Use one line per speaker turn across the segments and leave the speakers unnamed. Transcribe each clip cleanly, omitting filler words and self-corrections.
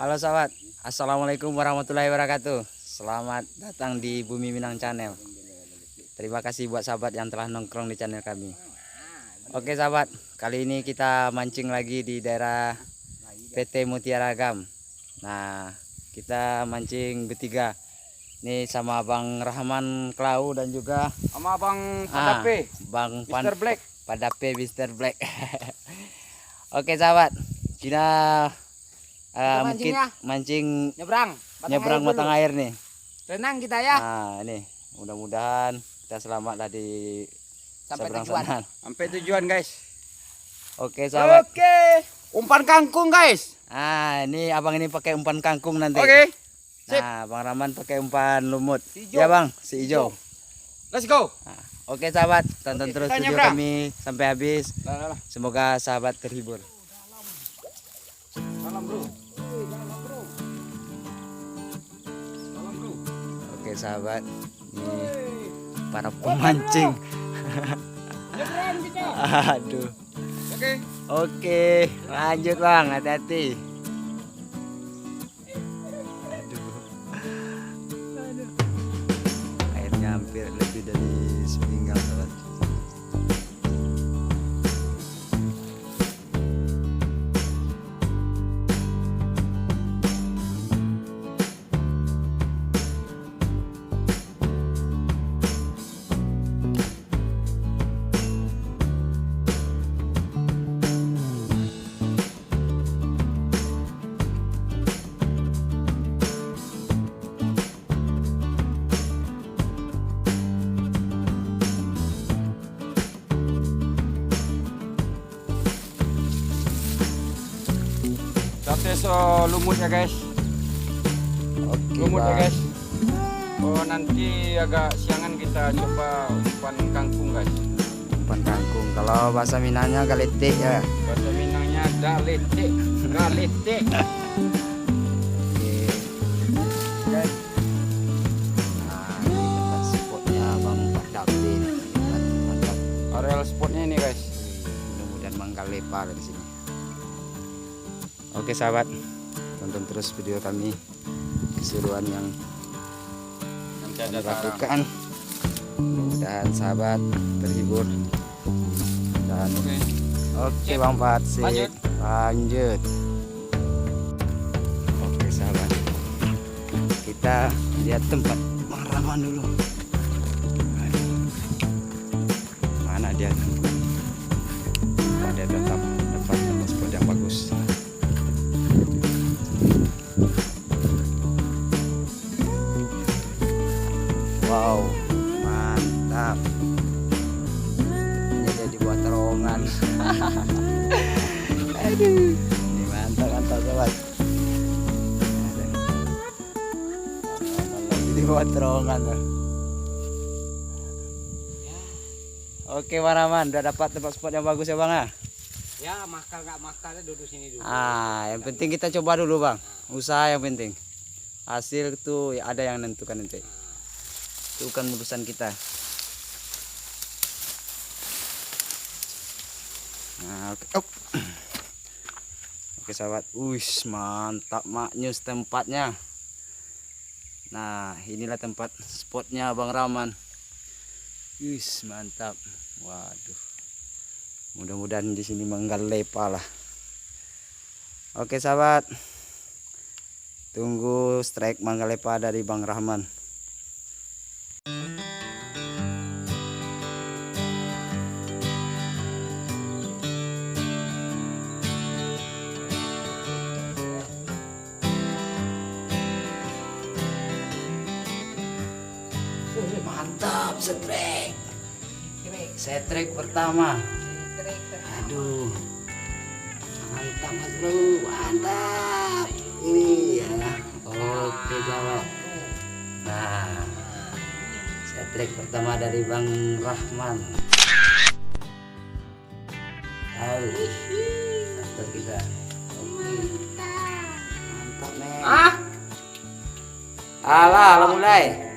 Halo sahabat, Assalamualaikum warahmatullahi wabarakatuh. Selamat datang di Bumi Minang Channel. Terima kasih buat sahabat yang telah nongkrong di channel kami. Oke sahabat, kali ini kita mancing lagi di daerah PT Mutiara Agam. Nah, kita mancing bertiga. Ini sama Bang Rahman Klau dan juga
sama Bang Padape,
Bang
Mr. Black.
Padape Mr. Black. Oke sahabat, kita mungkin mancing nyebrang batang air nih.
Renang kita ya.
Nah, ini mudah-mudahan kita selamat lah di
Sampai
seberang
tujuan.
sana.
Sampai tujuan, guys.
Oke sahabat.
Oke. Umpan kangkung, guys.
Ini abang ini pakai umpan kangkung nanti.
Oke. Sip.
Nah, Bang Rahman pakai umpan lumut.
Si hijau.
Ya bang, si hijau.
Let's go.
Nah, oke sahabat, tonton terus
kita
video
nyebrang.
kami sampai habis.
Lah.
Semoga sahabat terhibur.
Salam, bro. Salam, bro. Salam, bro.
Oke sahabat, ini para pemancing.
Nyebrang kita.
Aduh.
Oke.
Oke, lanjut bang, hati-hati. Aduh. Airnya hampir lebih dari sepinggang sahabat.
Tes lumut ya, guys.
Oke
Lumut ya,
bang.
guys. Oh, nanti agak siangan kita coba umpan kangkung, guys.
Umpan kangkung. Kalau bahasa Minangnya galetik ya.
Bahasa Minangnya galetik. Galetik.
Oke.
Guys.
Nah, ini tempat spotnya bang Padape. Mantap.
Areal spotnya ini, guys.
Mudah-mudahan mangkal lepa di sini. Oke sahabat, tonton terus video kami, keseruan yang
Nanti
kami
ada sarang.
lakukan. Mudah-mudahan sahabat terhibur. Dan oke bang Pat, sip. Lanjut. Oke sahabat, kita lihat tempat Bang Rahman dulu. Aduh. Mana dia? Dia tetap dapat spot yang bagus. Wow, mantap. Ini jadi buat terowongan. Aduh, ini mantap sobat. Jadi buat terowongan. Oke Bang Rahman, udah dapat tempat spot yang bagus ya bang?
Ya, makal nggak makalnya duduk sini dulu.
Yang penting kita coba dulu bang. Usaha yang penting. Hasil itu ya ada yang menentukan nanti. Itu kan urusan kita. Nah, oke sahabat. Mantap maknyus tempatnya. Nah, inilah tempat spotnya Bang Rahman. Mantap. Waduh. Mudah-mudahan di sini manggal lepa lah. Oke sahabat. Tunggu strike manggal lepa dari Bang Rahman. Mantap, setrek. Setrek pertama. Aduh. Mantap Mas Bro, mantap. Ini ya. Oke sahabat. Nah, setrek pertama dari Bang Rahman. Satu kita. Oke. Mantap men. Alah mulai.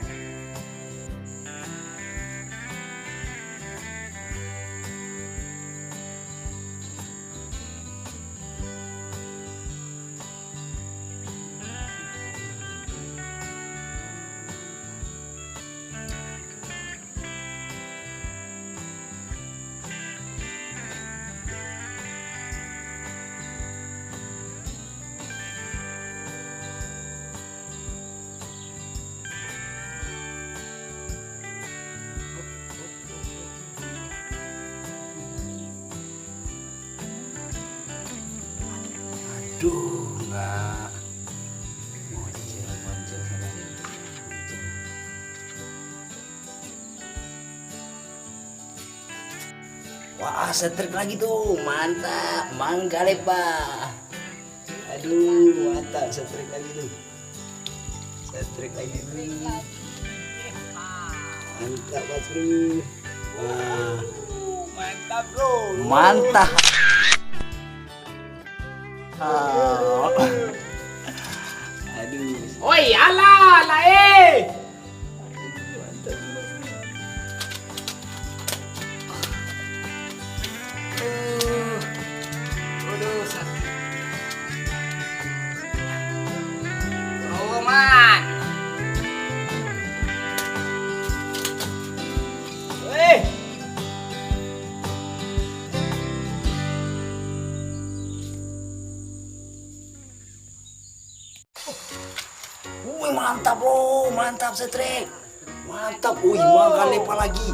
Aduh, enggak. Moncel sama ini. Wah, setrik lagi tuh, mantap, mangga lepa. Aduh, mantap, setrik lagi tuh. Setrik lagi tuh. Mantap, Bro. Wah,
Mantap bro.
mantap. Ah. Aduh,
Oi, ala, lae.
mantap.
Aduh, sakit. Oh, man. Weh.
Wih, mantap bro, mantap setrik. Mantap, wih, mangga lepa lagi.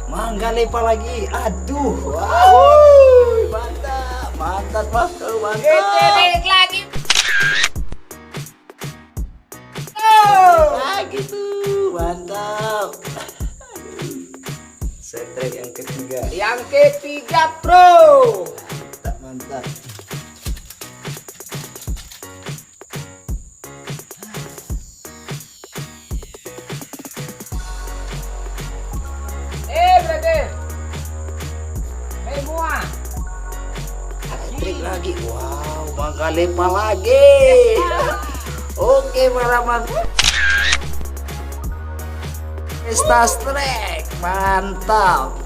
Mangga lepa lagi. Aduh, wow, mantap, mantap bosku, mantap.
Balik lagi. Oh.
Lagi tuh, mantap. Aduh, setrik yang ketiga.
Yang ketiga, bro.
Mantap, mantap.
Brother. Semua.
Setrik lagi, wow, mangga lepa lagi. Oke, Baraman. Pesta strek, mantap.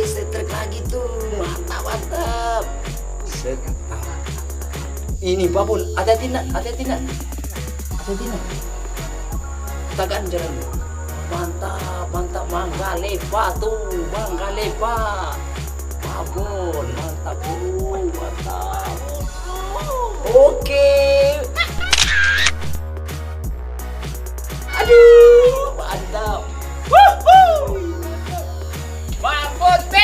Setrik lagi tuh, mantap, mantap. Set. Ini babon, hati-hati nak, hati-hati nak, hati-hati nak. Tekan jalan. Mantap, mantap, mangga lepa tuh, mangga lepa. Babon, mantap bro, mantap. Oke. Aduh, mantap.
Babon B.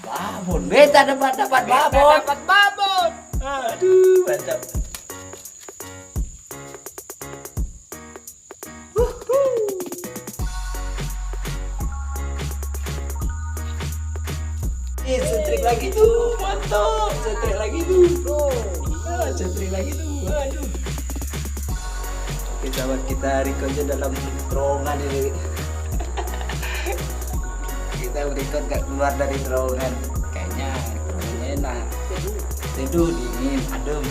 Babon, beta dapat babon.
Dapat babon.
Aduh, mantap. Setrik lagi tuh, mantap. Setrik lagi tuh. Setrik lagi tuh. Aduh. Oke, sahabat, kita recordnya dalam terowongan ini. Kita record gak keluar dari terowongan. Kayaknya terowongannya enak. Teduh, dingin, adem.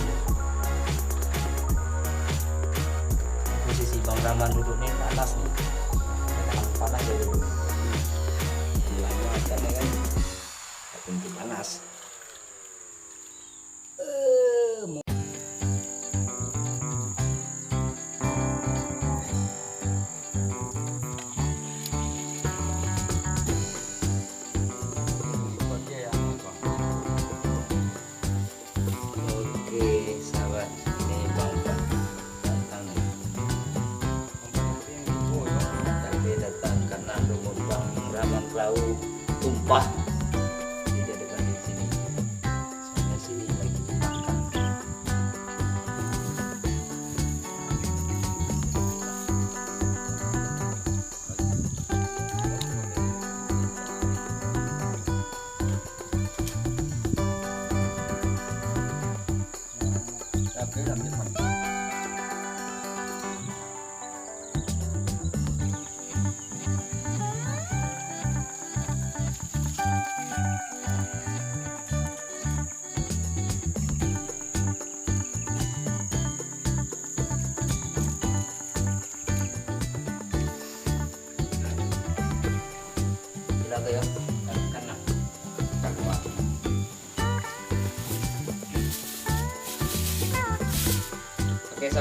Posisi Bang Rahman duduk nih panas nih. Dalam panas ya duduk. Gilanya acaranya kan tentu panas. Oke, sahabat, ini Bang datang nih. Tapi datang karena lumut Bang Rahman perahu tumpah. Tidak ada di sini. Soalnya sini lagi makan.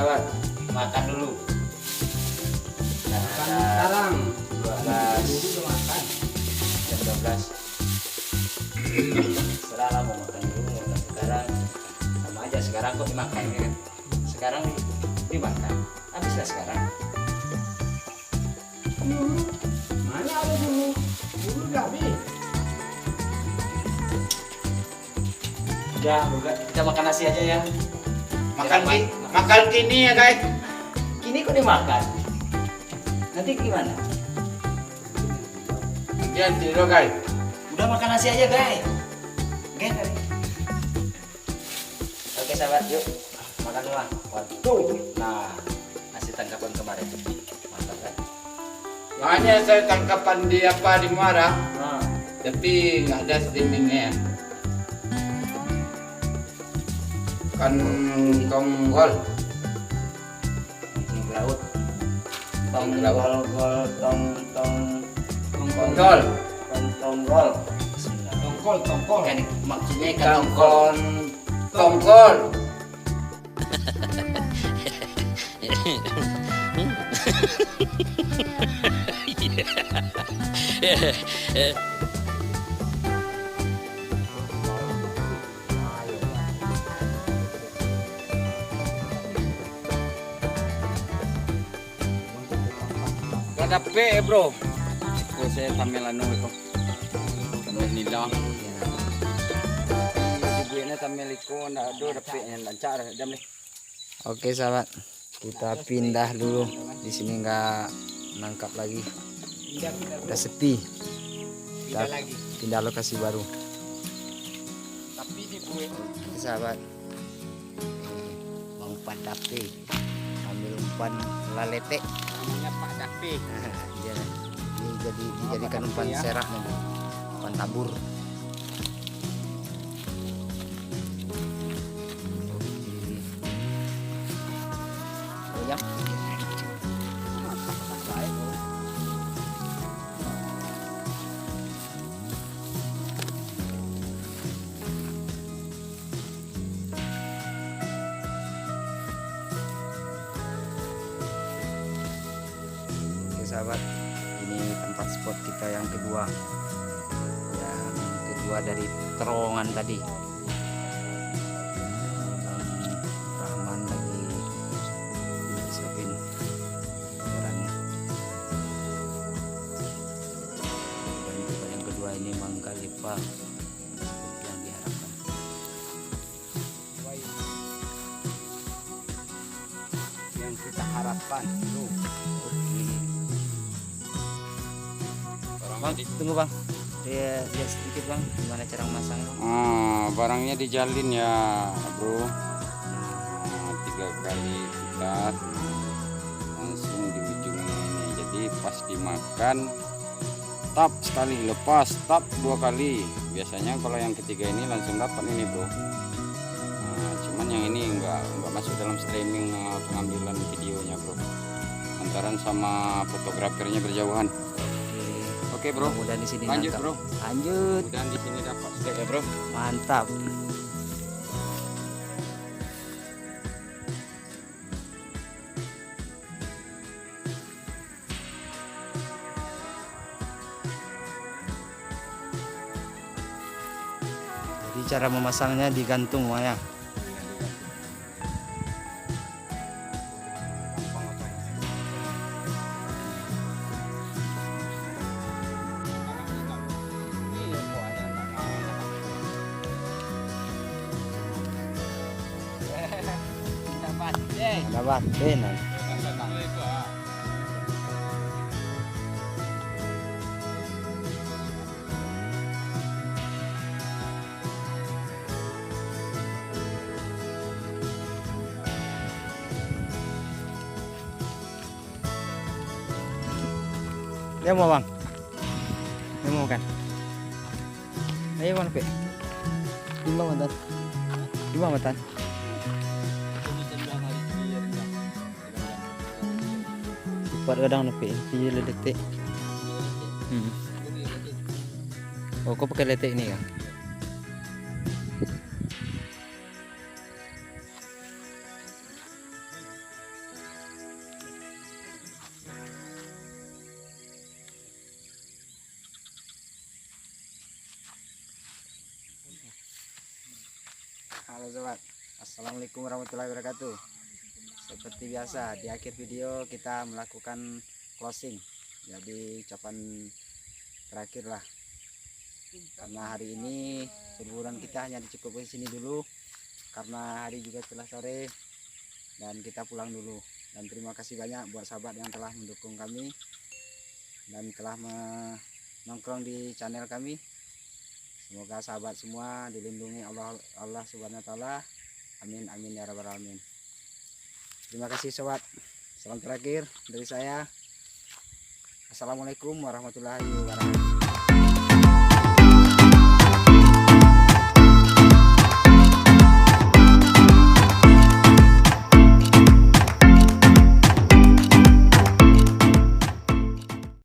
sahabat, makan dulu. Nah,
Sekarang
12 jam 12. Serah mau makan dulu, mau makan sekarang sama aja. Sekarang kok dimakan ya kan? Sekarang dimakan, habislah sekarang.
Mana ada dulu? Dulu udah habis.
Ya, udah kita makan nasi aja ya.
makan gini ya guys.
Kini kok dimakan? Nanti gimana?
Jangan tidur guys.
Udah makan nasi aja, guys. Oke, tadi. Oke, sahabat, yuk makan semua. Waduh. Nah, nasi tangkapan kemarin. Mantap kan?
Makanya saya tangkapan di Muara,
Nah,
tapi nggak ada streamingnya. Kan tonggol.
mancing laut.
Mancing laut.
Gol, tong
Tonggol.
tonggol.
Tongkol.
Kan maksudnya ikan tongkol.
Tongkol. Ada P bro. Itu saya tamil anu itu. Tamil nila. Ibunya tamil iko ndak ada P nya lancar jam nih.
Oke, sahabat. Kita pindah dulu. Di sini nggak nangkap lagi. Udah sepi. Kita pindah lokasi baru.
Tapi di gue
Oke, sahabat. Bang umpan dape. Ambil umpan lalete.
namanya Pak Dapi.
Iya, ini dijadikan umpan serak nanti, umpan tabur. Oke. Goyang. Oke, sahabat, ini tempat spot kita yang kedua dari terowongan tadi. Rahman lagi siapin barangnya. Dan tempat yang kedua ini Mangga Lepa seperti yang diharapkan.
Yang kita harapkan tuh.
Bang, tunggu bang. Lihat sedikit bang, gimana cara memasang bang?
Barangnya dijalin ya bro. 3 kali ikat langsung di ujungnya ini. Jadi pas dimakan tap sekali, lepas tap 2 kali. Biasanya kalau yang ketiga ini langsung dapat ini bro. Cuman yang ini enggak masuk dalam streaming pengambilan videonya bro. Lantaran sama fotografernya berjauhan. Oke bro,
Mudah di sini
lanjut
nangkap.
bro.
Lanjut,
Dan di sini dapat steak ya bro.
mantap. Jadi cara memasangnya digantung Maya. Dapat benar. Dia mau bang? Dia mau kan? Ayo bang, Pe. Timbang mantan. Timbang mantan. Cepat kadang Pe. Dia letek. Oh, kau pakai letek ini kan? sobat. Assalamualaikum warahmatullahi wabarakatuh. Seperti biasa di akhir video kita melakukan closing, jadi ucapan terakhir lah, karena hari ini liburan kita hanya dicukupkan sini dulu karena hari juga telah sore dan kita pulang dulu. Dan terima kasih banyak buat sahabat yang telah mendukung kami dan telah menongkrong di channel kami. Semoga sahabat semua dilindungi Allah Subhanahu wa taala. Amin amin ya rabbal alamin. Terima kasih sobat. Salam terakhir dari saya. Assalamualaikum warahmatullahi wabarakatuh.